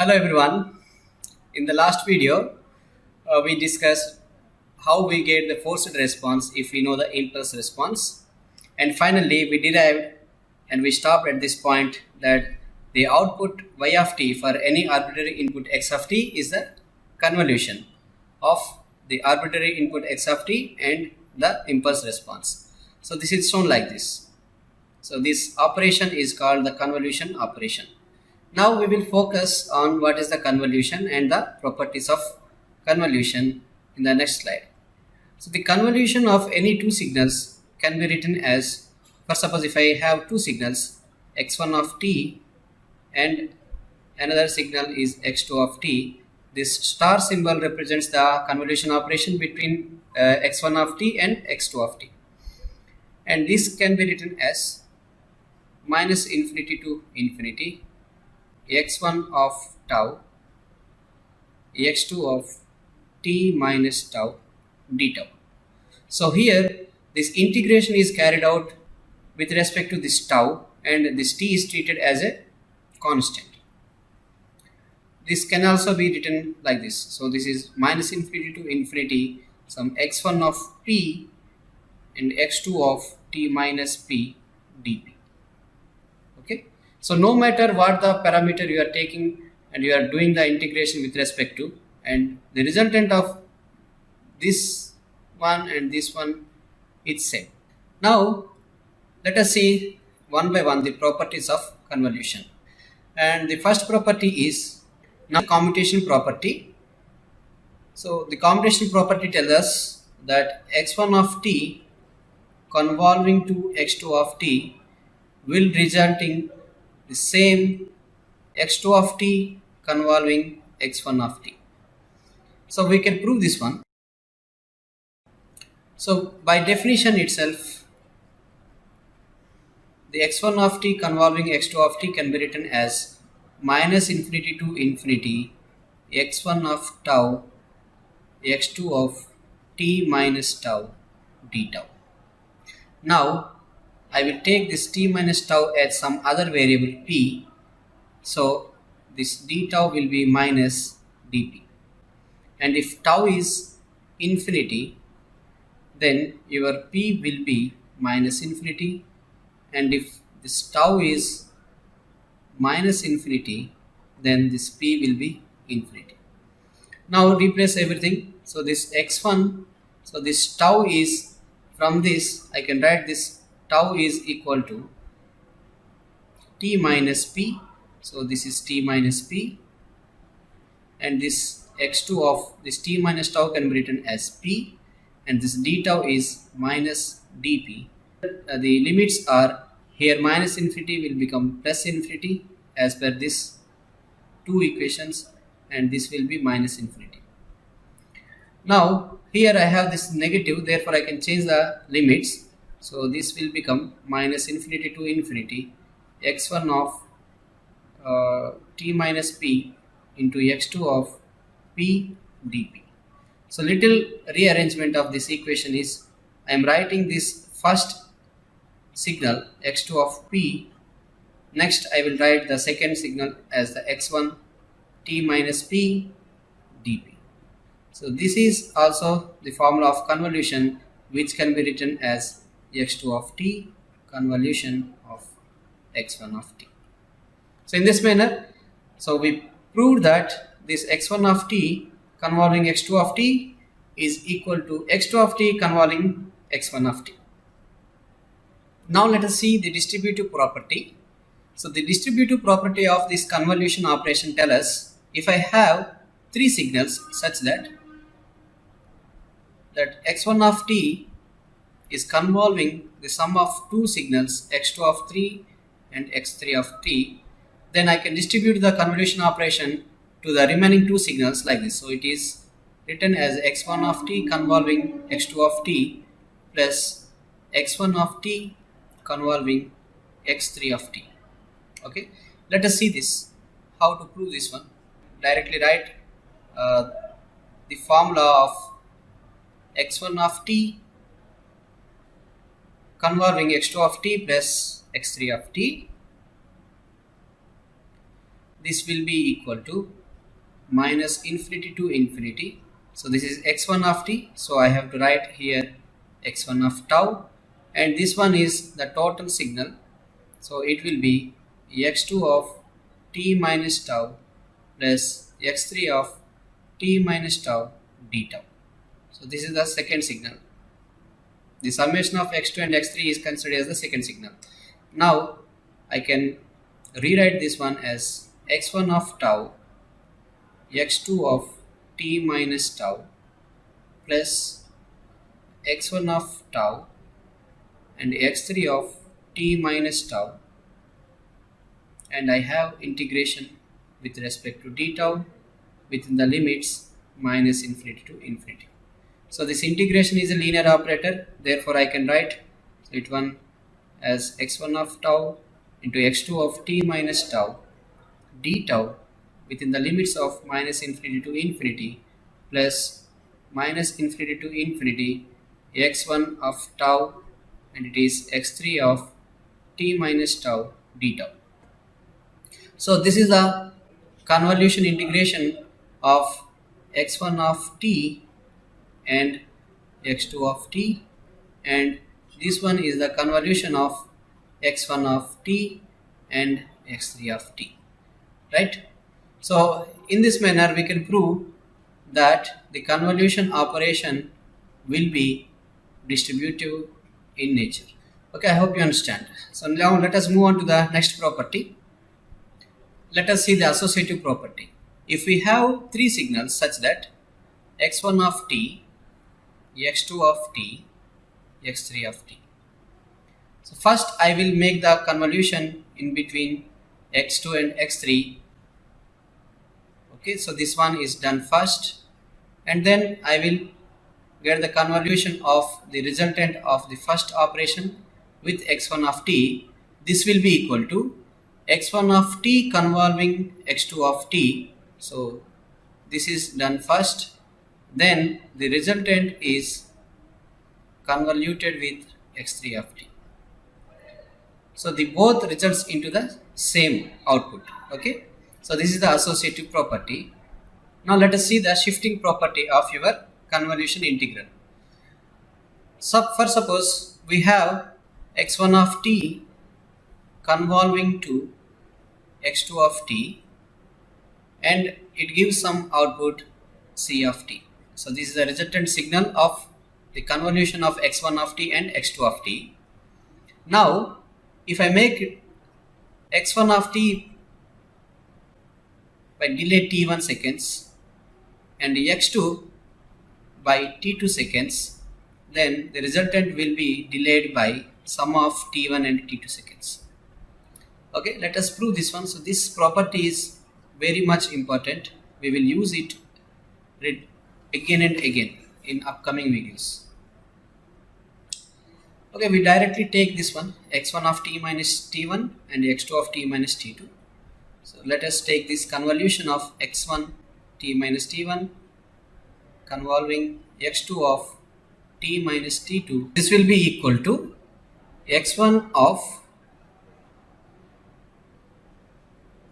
Hello everyone. In the last video, we discussed how we get the forced response if we know the impulse response. And finally, we derived and we stopped at this point that the output y of t for any arbitrary input x of t is the convolution of the arbitrary input x of t and the impulse response. So this is shown like this. So this operation is called the convolution operation. Now we will focus on what is the convolution and the properties of convolution in the next slide. So the convolution of any two signals can be written as, for suppose if I have two signals x1 of t and another signal is x2 of t, this star symbol represents the convolution operation between x1 of t and x2 of t. And this can be written as minus infinity to infinity x1 of tau x2 of t minus tau d tau. So here this integration is carried out with respect to this tau and this t is treated as a constant. This can also be written like this. So this is minus infinity to infinity some x1 of p and x2 of t minus p dp. Okay. So no matter what the parameter you are taking and you are doing the integration with respect to, and the resultant of this one and this one is same. Now let us see one by one the properties of convolution. And the first property is now commutation property. So the commutation property tells us that x1 of t convolving to x2 of t will result in the same x2 of t convolving x1 of t. So we can prove this one. So by definition itself, the x1 of t convolving x2 of t can be written as minus infinity to infinity x1 of tau x2 of t minus tau d tau. Now I will take this t minus tau as some other variable p. So this d tau will be minus dp. And if tau is infinity, then your p will be minus infinity. And if this tau is minus infinity, then this p will be infinity. Now replace everything. So this x1, so this tau is, from this I can write this tau is equal to t minus p. So this is t minus p, and this x2 of this t minus tau can be written as p, and this d tau is minus dp. The limits are here minus infinity will become plus infinity as per this two equations, and this will be minus infinity. Now here I have this negative, therefore I can change the limits. So this will become minus infinity to infinity x1 of t minus p into x2 of p dp. So little rearrangement of this equation is, I am writing this first signal x2 of p, next I will write the second signal as the x1 t minus p dp. So this is also the formula of convolution, which can be written as x2 of t convolution of x1 of t. So in this manner, so we proved that this x1 of t convolving x2 of t is equal to x2 of t convolving x1 of t. Now let us see the distributive property. So the distributive property of this convolution operation tells us, if I have three signals such that x1 of t is convolving the sum of two signals x2 of 3 and x3 of t, then I can distribute the convolution operation to the remaining two signals like this. So it is written as x1 of t convolving x2 of t plus x1 of t convolving x3 of t. Okay, let us see this, how to prove this one. Directly write the formula of x1 of t convolving x2 of t plus x3 of t this will be equal to minus infinity to infinity. So this is x1 of t, so I have to write here x1 of tau, and this one is the total signal, so it will be x2 of t minus tau plus x3 of t minus tau d tau. So this is the second signal. The summation of x2 and x3 is considered as the second signal. Now I can rewrite this one as x1 of tau x2 of t minus tau plus x1 of tau and x3 of t minus tau, and I have integration with respect to d tau within the limits minus infinity to infinity. So this integration is a linear operator, therefore I can write it one as x1 of tau into x2 of t minus tau d tau within the limits of minus infinity to infinity plus minus infinity to infinity x1 of tau, and it is x3 of t minus tau d tau. So this is the convolution integration of x1 of t and x2 of t, and this one is the convolution of x1 of t and x3 of t, right? So in this manner we can prove that the convolution operation will be distributive in nature. Okay, I hope you understand. So now let us move on to the next property. Let us see the associative property. If we have three signals such that x1 of t, x2 of t, x3 of t. So first I will make the convolution in between x2 and x3. Okay, so this one is done first, and then I will get the convolution of the resultant of the first operation with x1 of t. This will be equal to x1 of t convolving x2 of t. So this is done first, then the resultant is convoluted with x3 of t. So the both results into the same output. Okay, so this is the associative property. Now let us see the shifting property of your convolution integral. So for suppose we have x1 of t convolving to x2 of t, and it gives some output c of t. So this is the resultant signal of the convolution of x1 of t and x2 of t. Now if I make x1 of t by delay t1 seconds and x2 by t2 seconds, then the resultant will be delayed by sum of t1 and t2 seconds. Okay, let us prove this one. So this property is very much important. We will use it again and again in upcoming videos. Okay, we directly take this one, x1 of t minus t1 and x2 of t minus t2. So let us take this convolution of x1 t minus t1 convolving x2 of t minus t2. This will be equal to x1 of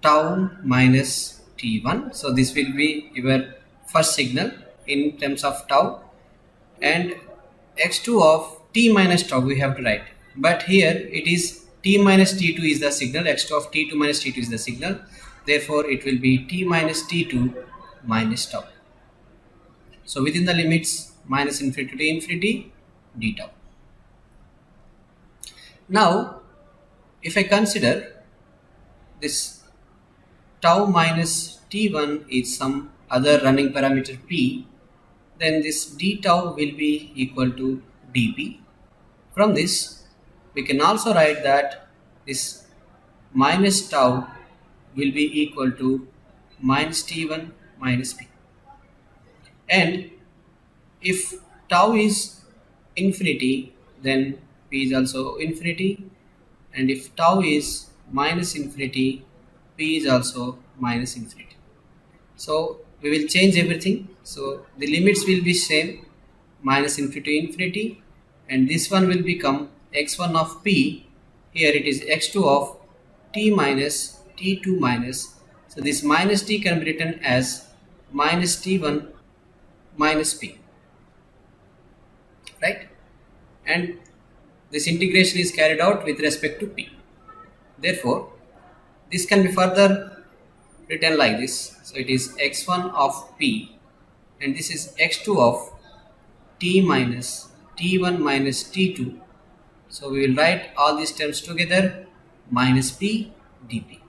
tau minus t1. So this will be your first signal in terms of tau, and x2 of t minus tau we have to write, but here it is t minus t2 is the signal, x2 of t2 minus t2 is the signal, therefore it will be t minus t2 minus tau. So within the limits minus infinity to infinity d tau. Now if I consider this tau minus t1 is some other running parameter p, then this d tau will be equal to dp. From this we can also write that this minus tau will be equal to minus t1 minus p, and if tau is infinity then p is also infinity, and if tau is minus infinity p is also minus infinity. So we will change everything, so the limits will be same, minus infinity to infinity, and this one will become x1 of p, here it is x2 of t minus t2 minus, so So this minus t can be written as minus t1 minus p, right? And this integration is carried out with respect to p. Therefore, this can be further written like this. So it is x1 of p and this is x2 of t minus t1 minus t2. So we will write all these terms together, minus p dp.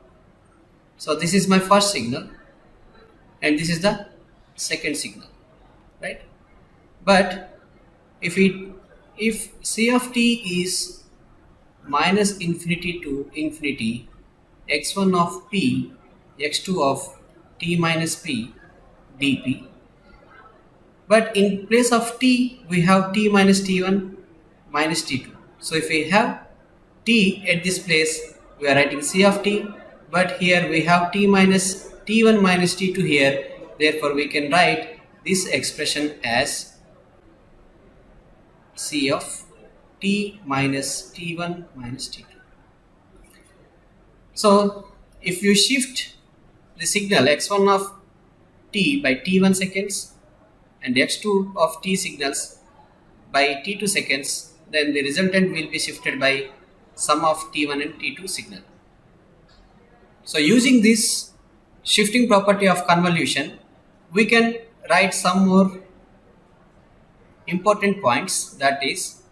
So this is my first signal and this is the second signal, right? But if c of t is minus infinity to infinity, x1 of p, x2 of t minus p dp, but in place of t we have t minus t1 minus t2. So if we have t at this place, we are writing c of t, but here we have t minus t1 minus t2 here. Therefore we can write this expression as c of t minus t1 minus t2. So if you shift the signal x1 of t by t1 seconds and x2 of t signals by t2 seconds, then the resultant will be shifted by sum of t1 and t2 signal. So using this shifting property of convolution, we can write some more important points. That is,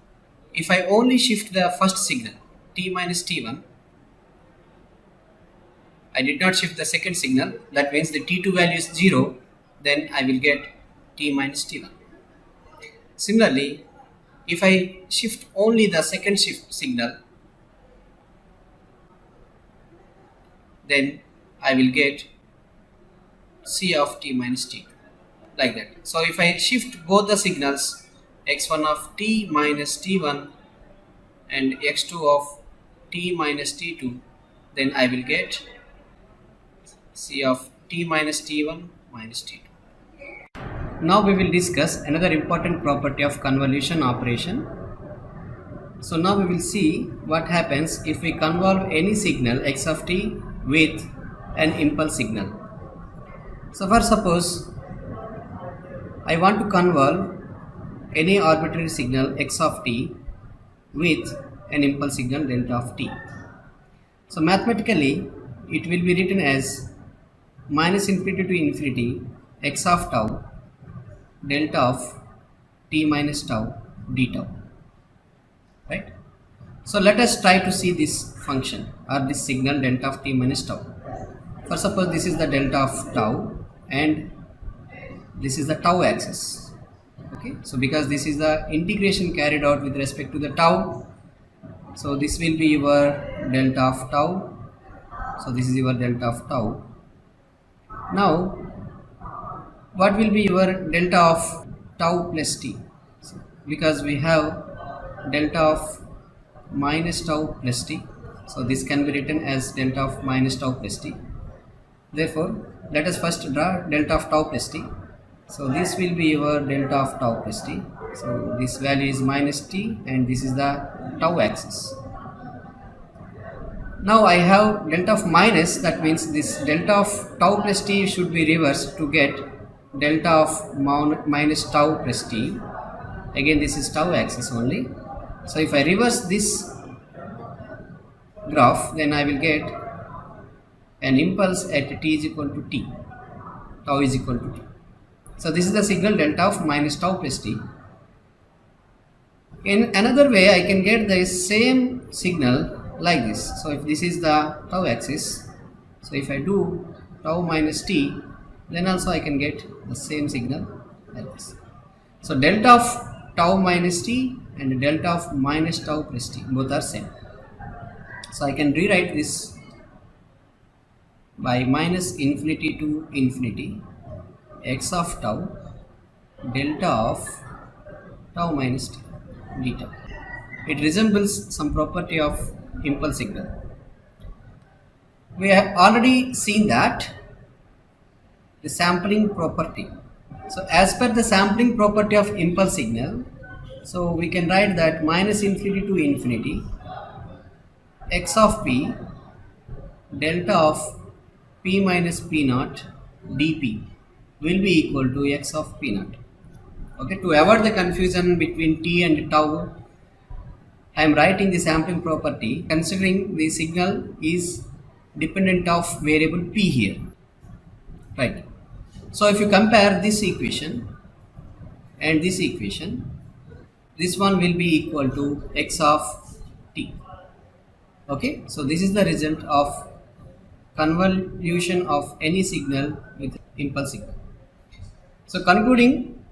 if I only shift the first signal t minus t1, I did not shift the second signal, that means the t2 value is 0, then I will get t minus t1. Similarly, if I shift only the second shift signal, then I will get c of t minus t2, like that. So if I shift both the signals, x1 of t minus t1 and x2 of t minus t2, then I will get c of t minus t1 minus t2. Now we will discuss another important property of convolution operation. So now we will see what happens if we convolve any signal x of t with an impulse signal. So for suppose I want to convolve any arbitrary signal x of t with an impulse signal delta of t. So mathematically it will be written as minus infinity to infinity x of tau delta of t minus tau d tau, right? So let us try to see this function or this signal delta of t minus tau. For suppose this is the delta of tau and this is the tau axis. Okay, so because this is the integration carried out with respect to the tau, so this will be your delta of tau. So this is your delta of tau. Now what will be your delta of tau plus t? So, because we have delta of minus tau plus t, so this can be written as delta of minus tau plus t. Therefore let us first draw delta of tau plus t. So this will be your delta of tau plus t. So this value is minus t and this is the tau axis. Now I have delta of minus, that means this delta of tau plus t should be reversed to get delta of minus tau plus t. Again this is tau axis only. So if I reverse this graph, then I will get an impulse at t is equal to t, tau is equal to t. So this is the signal delta of minus tau plus t. In another way I can get the same signal like this. So if this is the tau axis, so if I do tau minus t, then also I can get the same signal like this. So delta of tau minus t and delta of minus tau plus t, both are same. So I can rewrite this by minus infinity to infinity x of tau delta of tau minus t d tau. It resembles some property of impulse signal. We have already seen that the sampling property. So as per the sampling property of impulse signal, so we can write that minus infinity to infinity x of p delta of p p minus p naught dp will be equal to x of p naught. Okay, to avoid the confusion between t and tau, I am writing the sampling property considering the signal is dependent of variable p here, right? So if you compare this equation and this equation, this one will be equal to x of t. Okay, so this is the result of convolution of any signal with impulse signal. So concluding,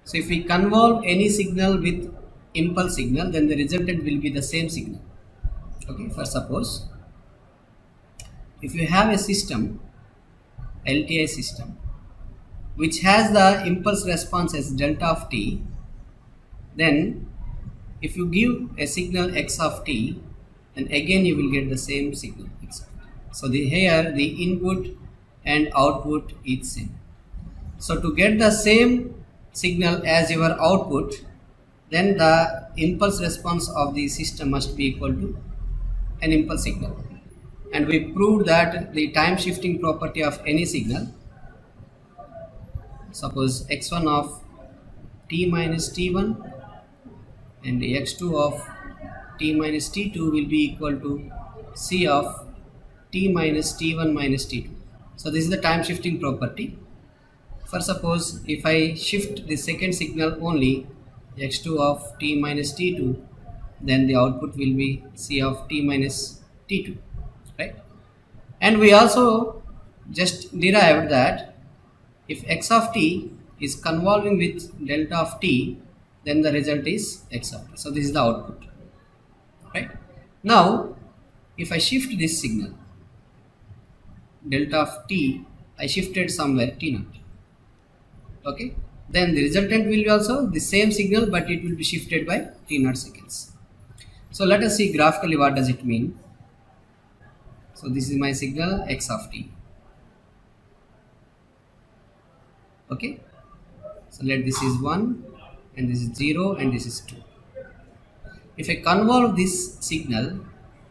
so if we convolve any signal with impulse signal, then the resultant will be the same signal. Okay, for suppose if you have a system, LTI system, which has the impulse response as delta of t, then if you give a signal x of t, then again you will get the same signal x of t. So here the input and output is same. So to get the same signal as your output, then the impulse response of the system must be equal to an impulse signal. And we proved that the time shifting property of any signal, suppose x1 of t minus t1 and x2 of t minus t2 will be equal to c of t minus t1 minus t2. So this is the time shifting property. For suppose if I shift the second signal only, x2 of t minus t2, then the output will be c of t minus t2, right? And we also just derived that if x of t is convolving with delta of t, then the result is x of t. So this is the output, right? Now if I shift this signal delta of t, I shifted somewhere t naught. Okay, then the resultant will be also the same signal, but it will be shifted by t naught seconds. So let us see graphically what does it mean. So this is my signal x of t. Okay, so let this is 1 and this is 0 and this is 2. If I convolve this signal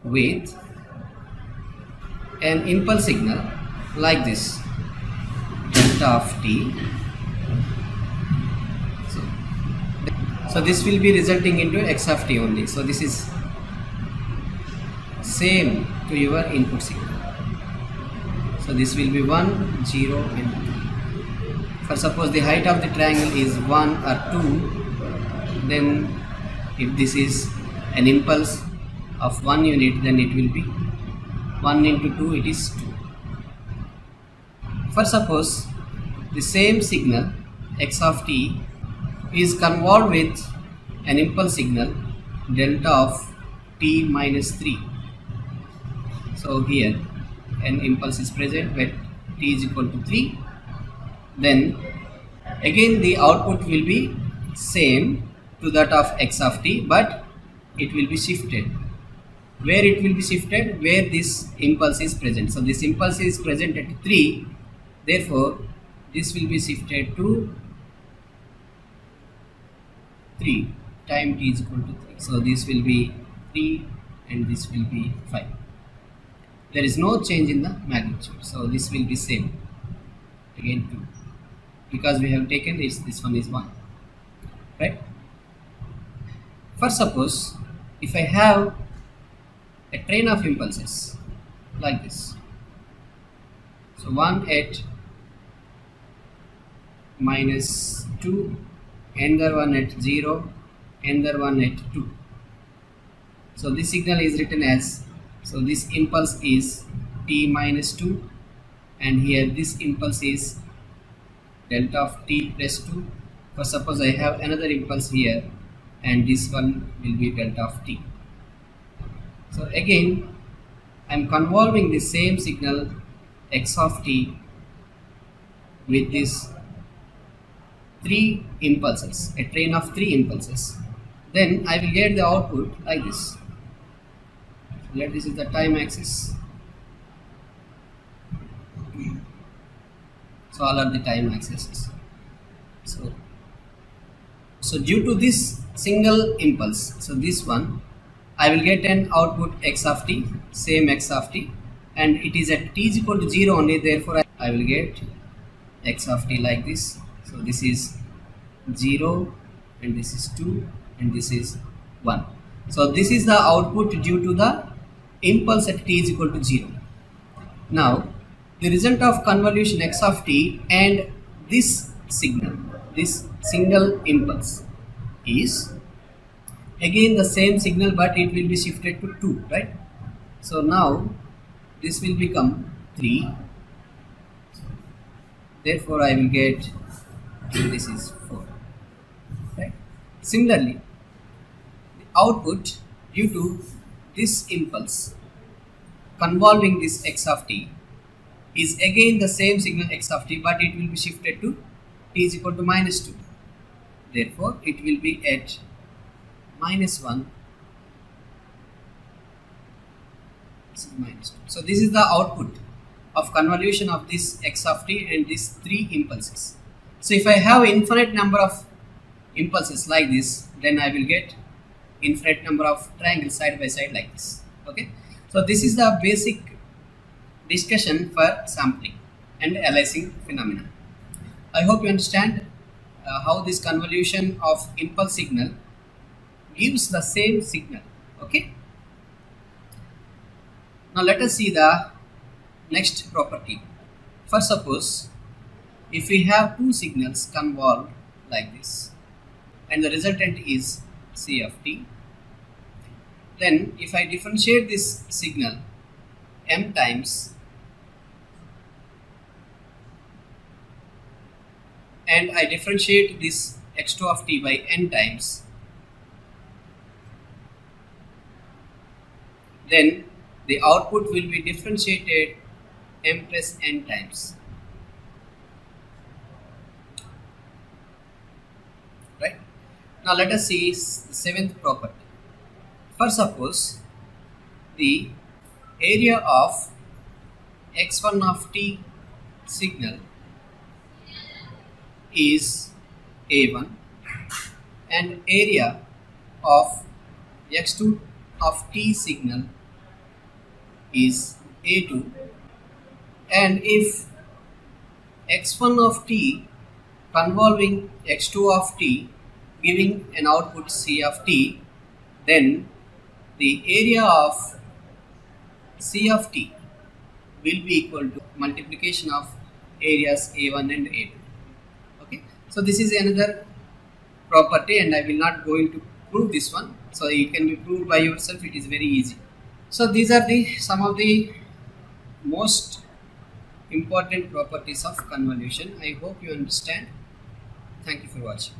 with an impulse signal like this delta of t, so this will be resulting into x of t only. So this is same to your input signal. So this will be 1, 0 and 2. For suppose the height of the triangle is 1 or 2, then if this is an impulse of 1 unit, then it will be 1 into 2, it is 2. For suppose the same signal x of t is convolved with an impulse signal delta of t minus 3. So here an impulse is present when t is equal to 3, then again the output will be same to that of x of t, but it will be shifted. Where it will be shifted? Where this impulse is present. So this impulse is present at 3, therefore this will be shifted to 3 time t is equal to 3. So this will be 3 and this will be 5. There is no change in the magnitude. So this will be same. Again 2. Because we have taken this one is 1. Right? For suppose if I have a train of impulses like this. So 1 at minus 2, another one at 0, another one at 2. So this signal is written as, so this impulse is t minus 2 and here this impulse is delta of t plus 2. For suppose I have another impulse here and this one will be delta of t. So again I am convolving the same signal x of t with this 3 impulses, a train of 3 impulses. Then I will get the output like this. So let this is the time axis. So all are the time axes. So due to this single impulse, so this one, I will get an output x of t, same x of t, and it is at t is equal to 0 only, therefore I will get x of t like this. So this is 0 and this is 2 and this is 1. So this is the output due to the impulse at t is equal to 0. Now the result of convolution x of t and this signal, this single impulse, is again the same signal, but it will be shifted to 2, right? So now this will become 3, therefore I will get this is 4, right? Similarly, the output due to this impulse convolving this x of t is again the same signal x of t, but it will be shifted to t is equal to minus 2. Therefore, it will be at minus 1. This is minus 2. So this is the output of convolution of this x of t and these 3 impulses. So if I have infinite number of impulses like this, then I will get infinite number of triangles side by side like this. Okay. So this is the basic discussion for sampling and aliasing phenomena. I hope you understand how this convolution of impulse signal gives the same signal. Okay. Now let us see the next property. First, suppose if we have two signals convolved like this and the resultant is c of t, then if I differentiate this signal m times and I differentiate this x2 of t by n times, then the output will be differentiated m plus n times, right? Now let us see the seventh property. First, suppose the area of x1 of t signal is a1 and area of x2 of t signal is a2, and if x1 of t convolving x2 of t giving an output c of t, then the area of c of t will be equal to multiplication of areas a1 and a2. Okay, so this is another property and I will not go into prove this one, so it can be proved by yourself, it is very easy. So these are the some of the most important properties of convolution. I hope you understand. Thank you for watching.